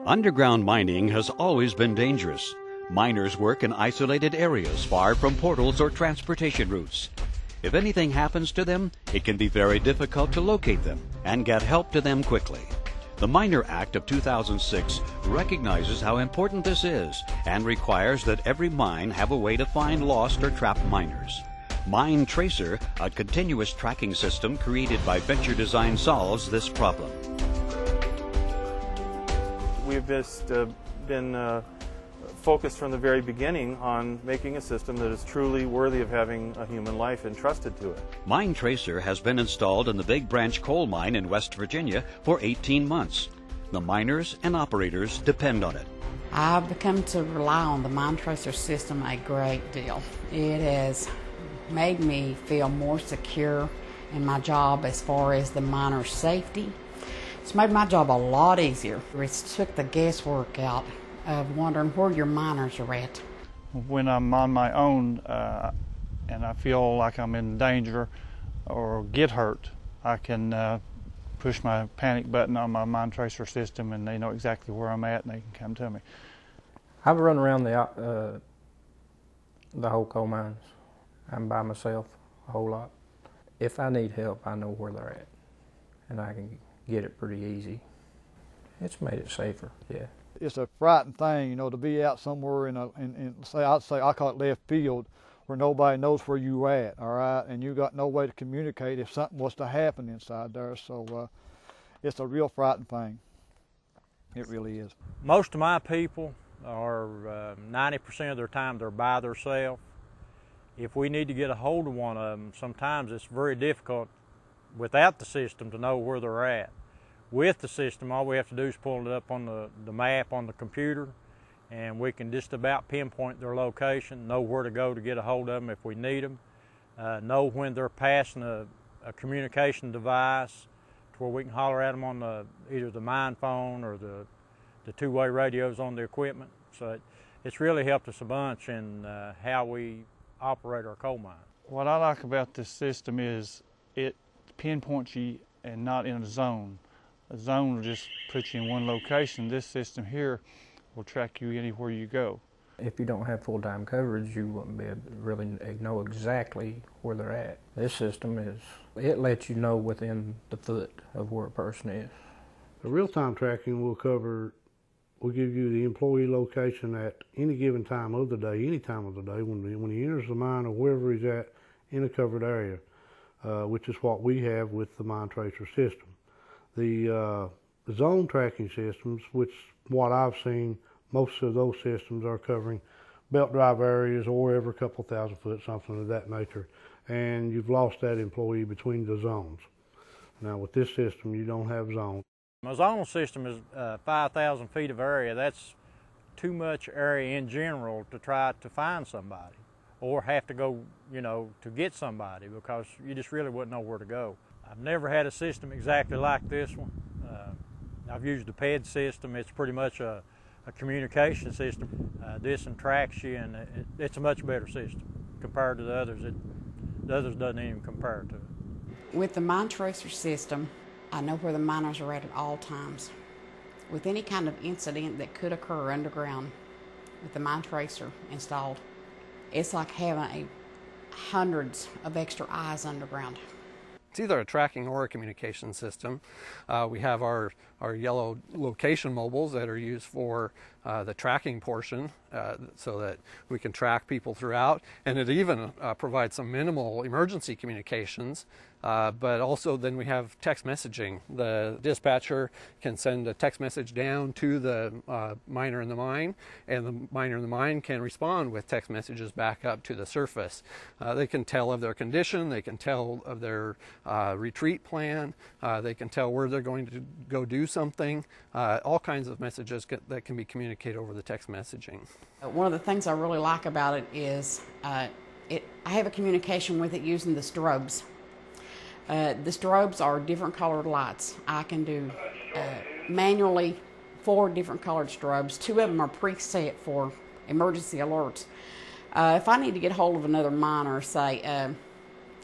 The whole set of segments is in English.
Underground mining has always been dangerous. Miners work in isolated areas far from portals or transportation routes. If anything happens to them, it can be very difficult to locate them and get help to them quickly. The Miner Act of 2006 recognizes how important this is and requires that every mine have a way to find lost or trapped miners. MineTracer, a continuous tracking system created by Venture Design, solves this problem. We've just been focused from the very beginning on making a system that is truly worthy of having a human life entrusted to it. MineTracer has been installed in the Big Branch coal mine in West Virginia for 18 months. The miners and operators depend on it. I've come to rely on the MineTracer system a great deal. It has made me feel more secure in my job as far as the miner's safety. It's made my job a lot easier. It's took the guesswork out of wondering where your miners are at. When I'm on my own and I feel like I'm in danger or get hurt, I can push my panic button on my MineTracer system and they know exactly where I'm at and they can come to me. I've run around the whole coal mines. I'm by myself a whole lot. If I need help, I know where they're at and I can get it pretty easy. It's made it safer, yeah. It's a frightening thing, you know, to be out somewhere I call it left field, where nobody knows where you're at, all right, and you got no way to communicate if something was to happen inside there. So it's a real frightening thing. It really is. Most of my people are 90% of their time they're by themselves. If we need to get a hold of one of them, sometimes it's very difficult without the system to know where they're at. With the system, all we have to do is pull it up on the map on the computer, and we can just about pinpoint their location, know where to go to get a hold of them if we need them, know when they're passing a communication device to where we can holler at them on either the mine phone or the two-way radios on the equipment. So it's really helped us a bunch in how we operate our coal mine. What I like about this system is it pinpoints you and not in a zone. A zone will just put you in one location. This system here will track you anywhere you go. If you don't have full-time coverage, you wouldn't be able to really know exactly where they're at. This system it lets you know within the foot of where a person is. The real-time tracking will give you the employee location at any given time of the day, any time of the day, when he enters the mine or wherever he's at in a covered area, which is what we have with the MineTracer system. The zone tracking systems, which what I've seen, most of those systems are covering belt drive areas or every couple thousand foot, something of that nature, and you've lost that employee between the zones. Now with this system, you don't have zones. My zone system is 5,000 feet of area. That's too much area in general to try to find somebody or have to go, to get somebody, because you just really wouldn't know where to go. I've never had a system exactly like this one. I've used the PED system. It's pretty much a communication system. This one tracks you, and it's a much better system compared to the others. The others doesn't even compare to it. With the MineTracer system, I know where the miners are at all times. With any kind of incident that could occur underground with the MineTracer installed, it's like having hundreds of extra eyes underground. It's either a tracking or a communication system. We have our yellow location mobiles that are used for the tracking portion so that we can track people throughout, and it even provides some minimal emergency communications. But also then we have text messaging. The dispatcher can send a text message down to the miner in the mine, and the miner in the mine can respond with text messages back up to the surface. They can tell of their condition, they can tell of their retreat plan, they can tell where they're going to go do something, all kinds of messages that can be communicated over the text messaging. One of the things I really like about it is I have a communication with it using the strobes. The strobes are different colored lights. I can do manually 4 different colored strobes. 2 of them are preset for emergency alerts. If I need to get hold of another miner, say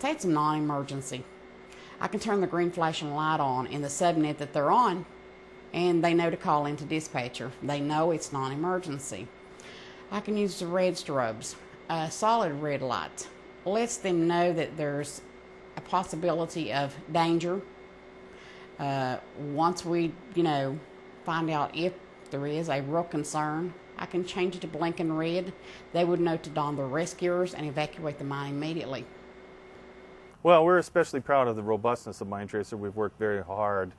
it's a non-emergency, I can turn the green flashing light on in the subnet that they're on, and they know to call into dispatcher. They know it's non-emergency. I can use the red strobes. Solid red lights lets them know that there's a possibility of danger. Once we, find out if there is a real concern, I can change it to blinking red. They would know to don the rescuers and evacuate the mine immediately. Well, we're especially proud of the robustness of MineTracer. We've worked very hard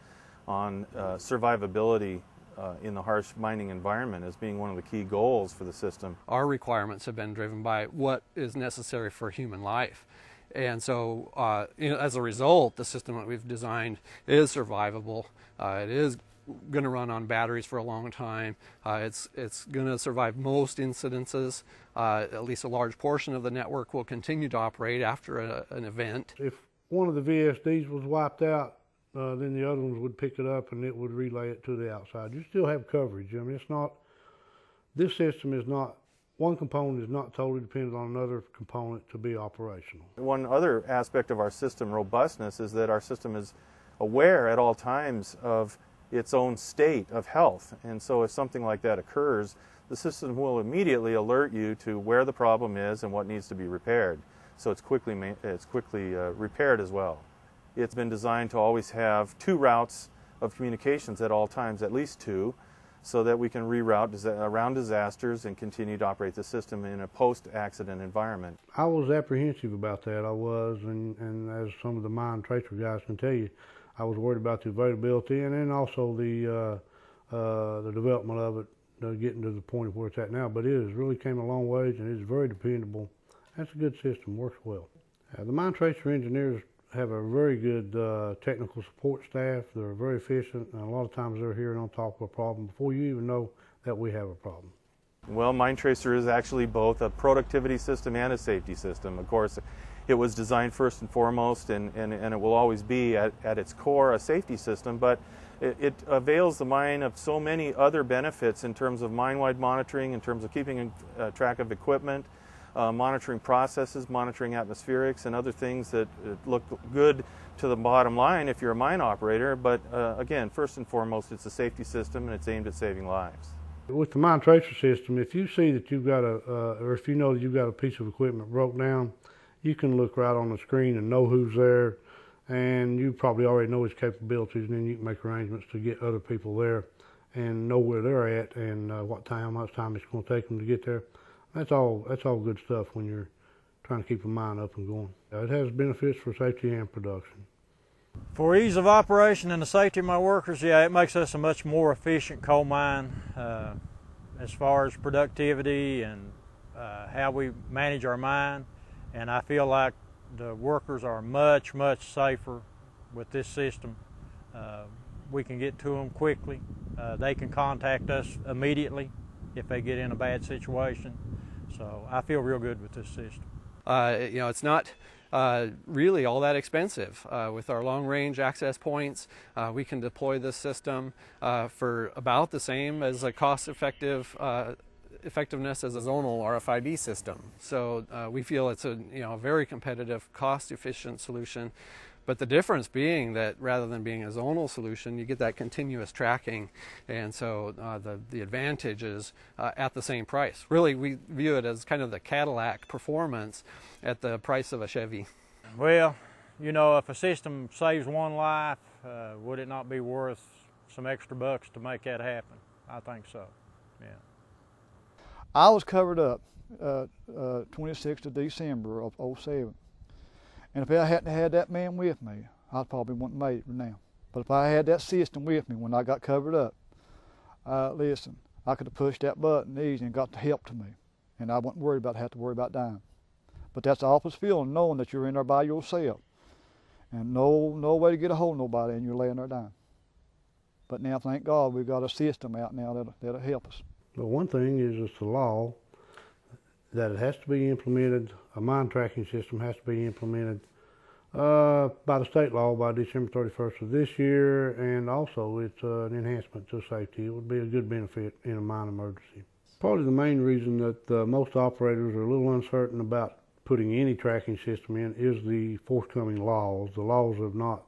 on survivability in the harsh mining environment as being one of the key goals for the system. Our requirements have been driven by what is necessary for human life. And so as a result, the system that we've designed is survivable. It is going to run on batteries for a long time. It's going to survive most incidences. At least a large portion of the network will continue to operate after an event. If one of the VSDs was wiped out, then the other ones would pick it up and it would relay it to the outside. You still have coverage. I mean, this system is not, one component is not totally dependent on another component to be operational. One other aspect of our system robustness is that our system is aware at all times of its own state of health, and so if something like that occurs, the system will immediately alert you to where the problem is and what needs to be repaired, so it's quickly repaired as well. It's been designed to always have 2 routes of communications at all times, at least 2, so that we can reroute around disasters and continue to operate the system in a post-accident environment. I was apprehensive about that, I was, and as some of the MineTracer guys can tell you, I was worried about the availability and then also the development of it, getting to the point of where it's at now. But it has really came a long ways and it's very dependable. That's a good system, works well. The MineTracer engineers have a very good technical support staff. They're very efficient, and a lot of times they're here and on top of a problem before you even know that we have a problem. Well, MineTracer is actually both a productivity system and a safety system. Of course, it was designed first and foremost, and it will always be at its core a safety system, but it avails the mine of so many other benefits in terms of mine-wide monitoring, in terms of keeping track of equipment, monitoring processes, monitoring atmospherics, and other things that look good to the bottom line if you're a mine operator. But again, first and foremost, it's a safety system and it's aimed at saving lives. With the MineTracer system, if you see that you've got or if you know that you've got a piece of equipment broke down, you can look right on the screen and know who's there, and you probably already know his capabilities, and then you can make arrangements to get other people there and know where they're at and how much time it's going to take them to get there. That's all good stuff when you're trying to keep a mine up and going. It has benefits for safety and production. For ease of operation and the safety of my workers, yeah, it makes us a much more efficient coal mine as far as productivity and how we manage our mine. And I feel like the workers are much, much safer with this system. We can get to them quickly. They can contact us immediately if they get in a bad situation. So I feel real good with this system. It's not really all that expensive. With our long-range access points, we can deploy this system for about the same as a cost-effectiveness as a zonal RFID system. So we feel it's a very competitive, cost-efficient solution. But the difference being that rather than being a zonal solution, you get that continuous tracking, and so the advantage is at the same price. Really, we view it as kind of the Cadillac performance at the price of a Chevy. Well, if a system saves one life, would it not be worth some extra bucks to make that happen? I think so, yeah. I was covered up 26th of December of '07. And if I hadn't had that man with me, I probably wouldn't have made it now. But if I had that system with me when I got covered up, listen, I could have pushed that button easy and got the help to me. And I wasn't worried about having to worry about dying. But that's the awful feeling, knowing that you're in there by yourself. And no way to get a hold of nobody and you're laying there dying. But now, thank God, we've got a system out now that'll help us. But one thing is it's the law that it has to be implemented, a mine tracking system has to be implemented by the state law by December 31st of this year, and also it's an enhancement to safety. It would be a good benefit in a mine emergency. Probably the main reason that most operators are a little uncertain about putting any tracking system in is the forthcoming laws. The laws have not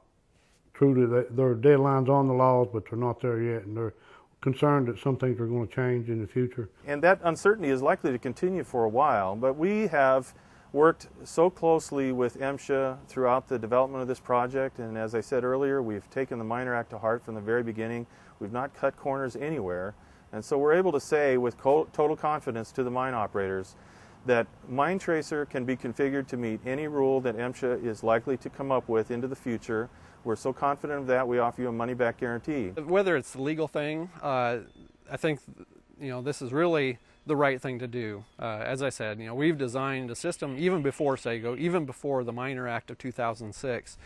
truly, there are deadlines on the laws, but they're not there yet, and they're concerned that some things are going to change in the future. And that uncertainty is likely to continue for a while, but we have worked so closely with MSHA throughout the development of this project, and as I said earlier, we've taken the Miner Act to heart from the very beginning. We've not cut corners anywhere, and so we're able to say with total confidence to the mine operators that MineTracer can be configured to meet any rule that MSHA is likely to come up with into the future. We're so confident of that, we offer you a money-back guarantee. Whether it's the legal thing, I think this is really the right thing to do. As I said, we've designed a system even before SAGO, even before the Miner Act of 2006.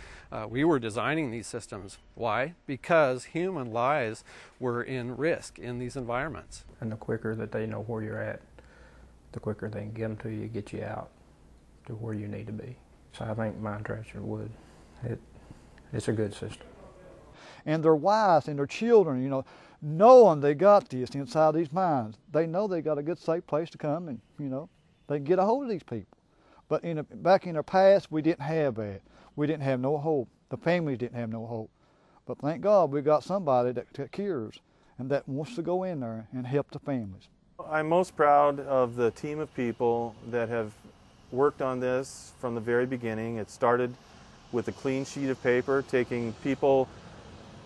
We were designing these systems. Why? Because human lives were in risk in these environments. And the quicker that they know where you're at, the quicker they can get them to you, get you out to where you need to be. So I think MineTracer would. It's a good system. And their wives and their children, knowing they got this inside these mines, they know they got a good, safe place to come and, they can get a hold of these people. But back in the past, we didn't have that. We didn't have no hope. The families didn't have no hope. But thank God we got somebody that cares and that wants to go in there and help the families. I'm most proud of the team of people that have worked on this from the very beginning. It started with a clean sheet of paper, taking people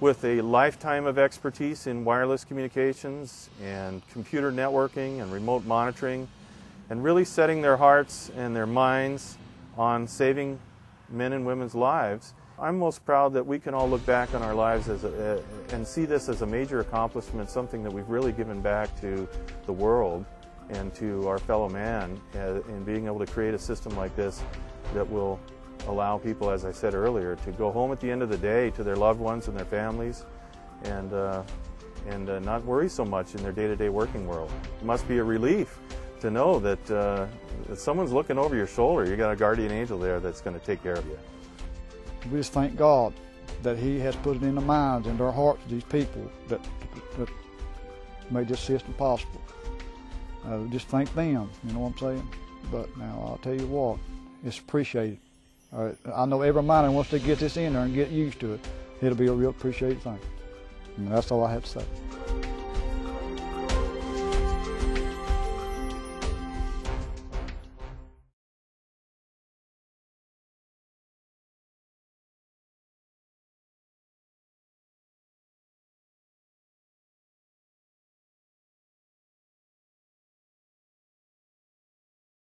with a lifetime of expertise in wireless communications and computer networking and remote monitoring, and really setting their hearts and their minds on saving men and women's lives. I'm most proud that we can all look back on our lives and see this as a major accomplishment, something that we've really given back to the world and to our fellow man in being able to create a system like this that will allow people, as I said earlier, to go home at the end of the day to their loved ones and their families and not worry so much in their day-to-day working world. It must be a relief to know that someone's looking over your shoulder. You got a guardian angel there that's going to take care of you. We just thank God that He has put it in the minds and their hearts of these people that made this system possible. Just thank them, you know what I'm saying? But now I'll tell you what, it's appreciated. I know every miner, once they get this in there and get used to it, it'll be a real appreciated thing. And that's all I have to say.